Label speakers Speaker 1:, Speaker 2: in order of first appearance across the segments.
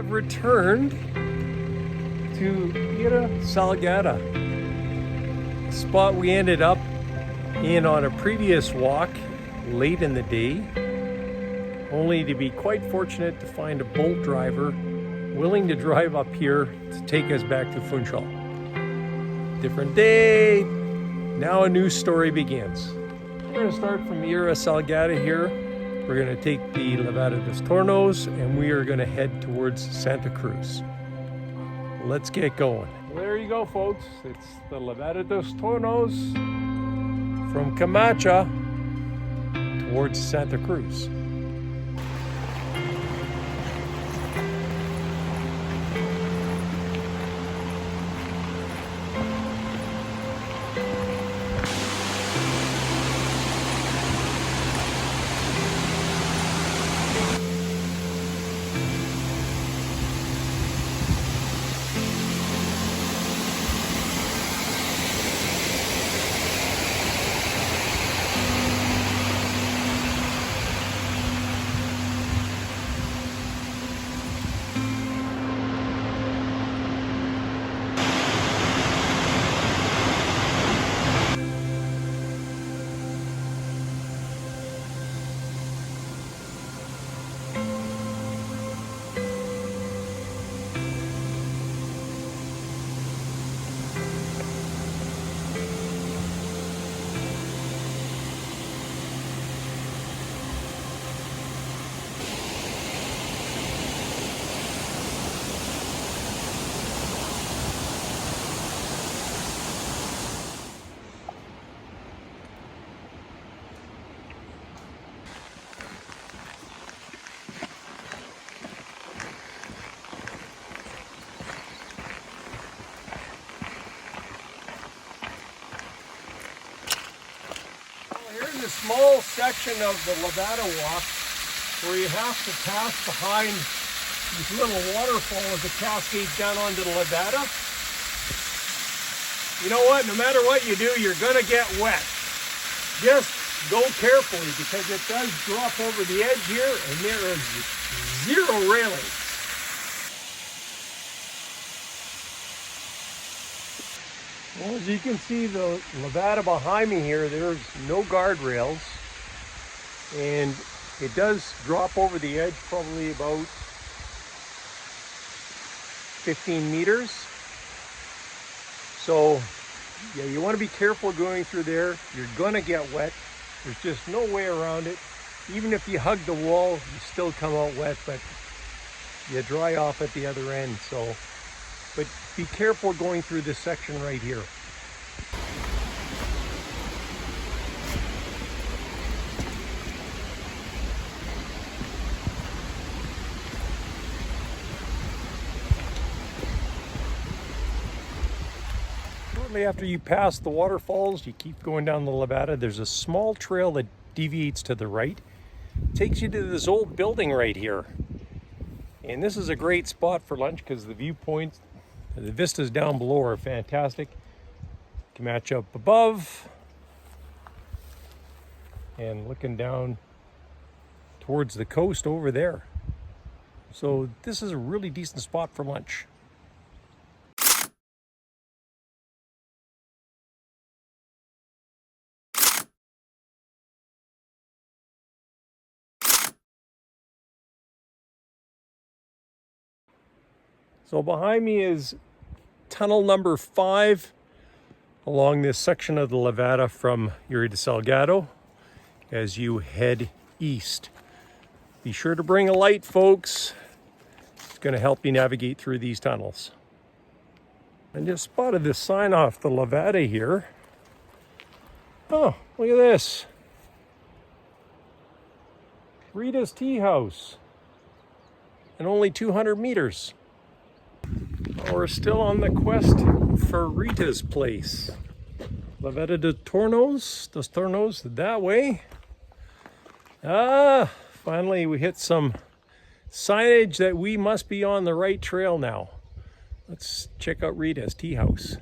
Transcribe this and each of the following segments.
Speaker 1: have returned to Levada Salgada, a spot we ended up in on a previous walk late in the day, only to be quite fortunate to find a bolt driver willing to drive up here to take us back to Funchal. Different day, now a new story begins. We're going to start from Levada Salgada here. We're going to take the Levada Tornos and we are going to head towards Santa Cruz. Let's get going. Well, there you go, folks. It's the Levada Tornos from Camacha towards Santa Cruz. A small section of the Levada Walk where you have to pass behind these little waterfalls that cascade down onto the Levada. You know what? No matter what you do, you're going to get wet. Just go carefully because it does drop over the edge here and there is zero railing. Well, as you can see, the Levada behind me here, there's no guardrails, and it does drop over the edge probably about 15 meters. So, yeah, you want to be careful going through there. You're going to get wet. There's just no way around it. Even if you hug the wall, you still come out wet, but you dry off at the other end. So, but be careful going through this section right here. Shortly after you pass the waterfalls, you keep going down the Levada. There's a small trail that deviates to the right. It takes you to this old building right here. And this is a great spot for lunch because the viewpoints, the vistas down below are fantastic. You can match up above and looking down towards the coast over there. So this is a really decent spot for lunch. So behind me is tunnel number 5 along this section of the Levada from Levada Salgada as you head east. Be sure to bring a light, folks. It's going to help you navigate through these tunnels. I just spotted this sign off the Levada here. Oh, look at this. Rita's Tea House. And only 200 meters. We're still on the quest for Rita's place. Levada Tornos, Dos Tornos, that way. Finally we hit some signage that we must be on the right trail now. Let's check out Rita's Tea House.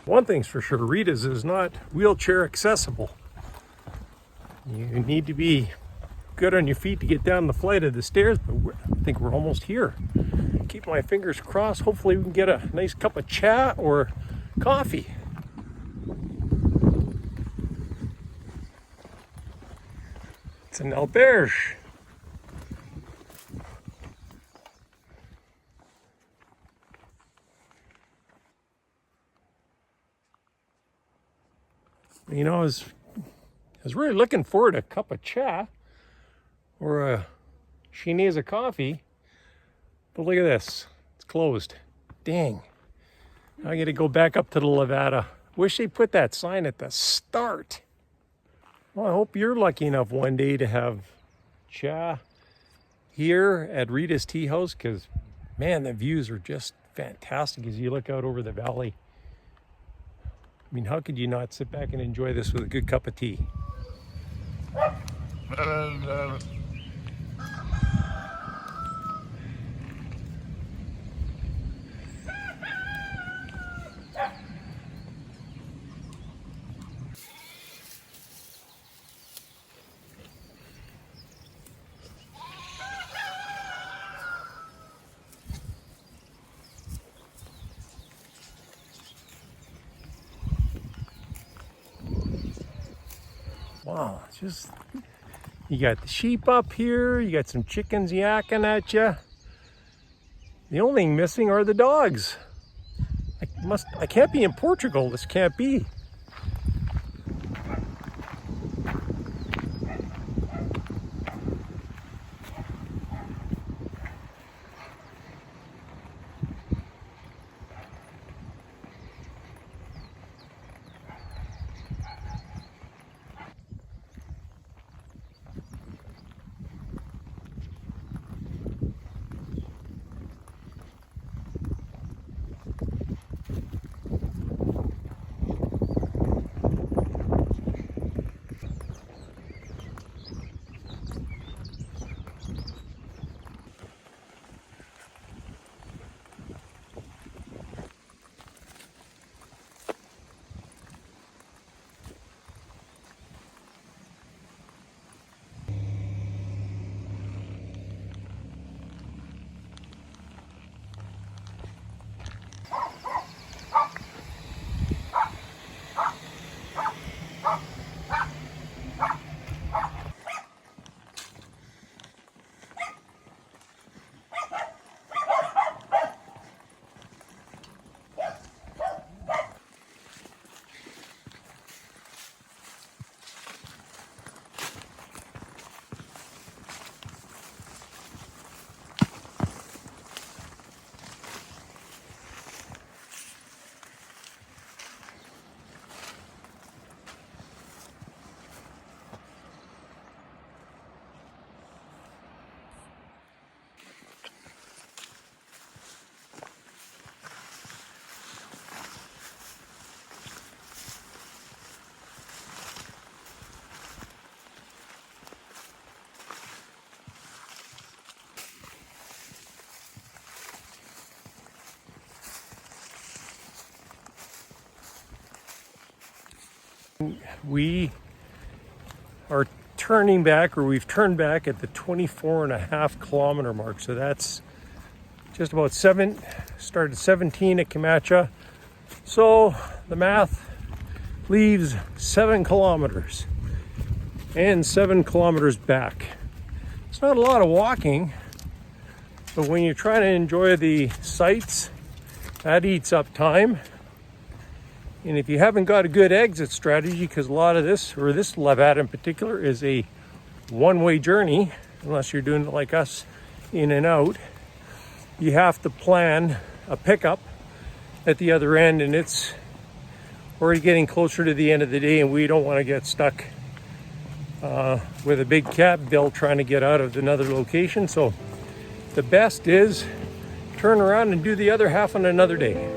Speaker 1: One thing's for sure, Rita's is not wheelchair accessible. You need to be good on your feet to get down the flight of the stairs, but I think we're almost here. Keep my fingers crossed. Hopefully we can get a nice cup of cha or coffee. It's an auberge. You know, I was really looking forward to a cup of cha or a Chinese of coffee, but look at this, it's closed. Dang, I gotta go back up to the Levada. Wish they put that sign at the start. Well, I hope you're lucky enough one day to have cha here at Rita's Tea House, because man, the views are just fantastic as you look out over the valley. I mean, how could you not sit back and enjoy this with a good cup of tea? Wow, it's just, you got the sheep up here, you got some chickens yakking at you. The only thing missing are the dogs. I can't be in Portugal, this can't be. We are turning back, or we've turned back at the 24.5 kilometer mark. So that's just about started 17 at Camacha. So the math leaves 7 kilometers and 7 kilometers back. It's not a lot of walking, but when you're trying to enjoy the sights, that eats up time. And if you haven't got a good exit strategy, because a lot of this, or this Levada in particular, is a one-way journey, unless you're doing it like us, in and out, you have to plan a pickup at the other end, and it's already getting closer to the end of the day, and we don't want to get stuck with a big cab bill trying to get out of another location. So the best is turn around and do the other half on another day.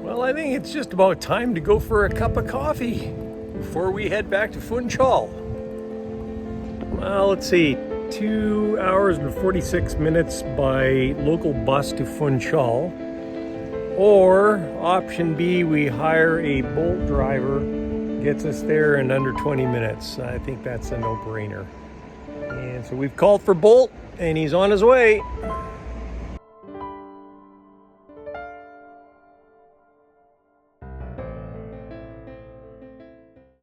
Speaker 1: Well, I think it's just about time to go for a cup of coffee before we head back to Funchal. Well, let's see, 2 hours and 46 minutes by local bus to Funchal. Or option B, we hire a Bolt driver, gets us there in under 20 minutes. I think that's a no-brainer. And so we've called for Bolt, and he's on his way.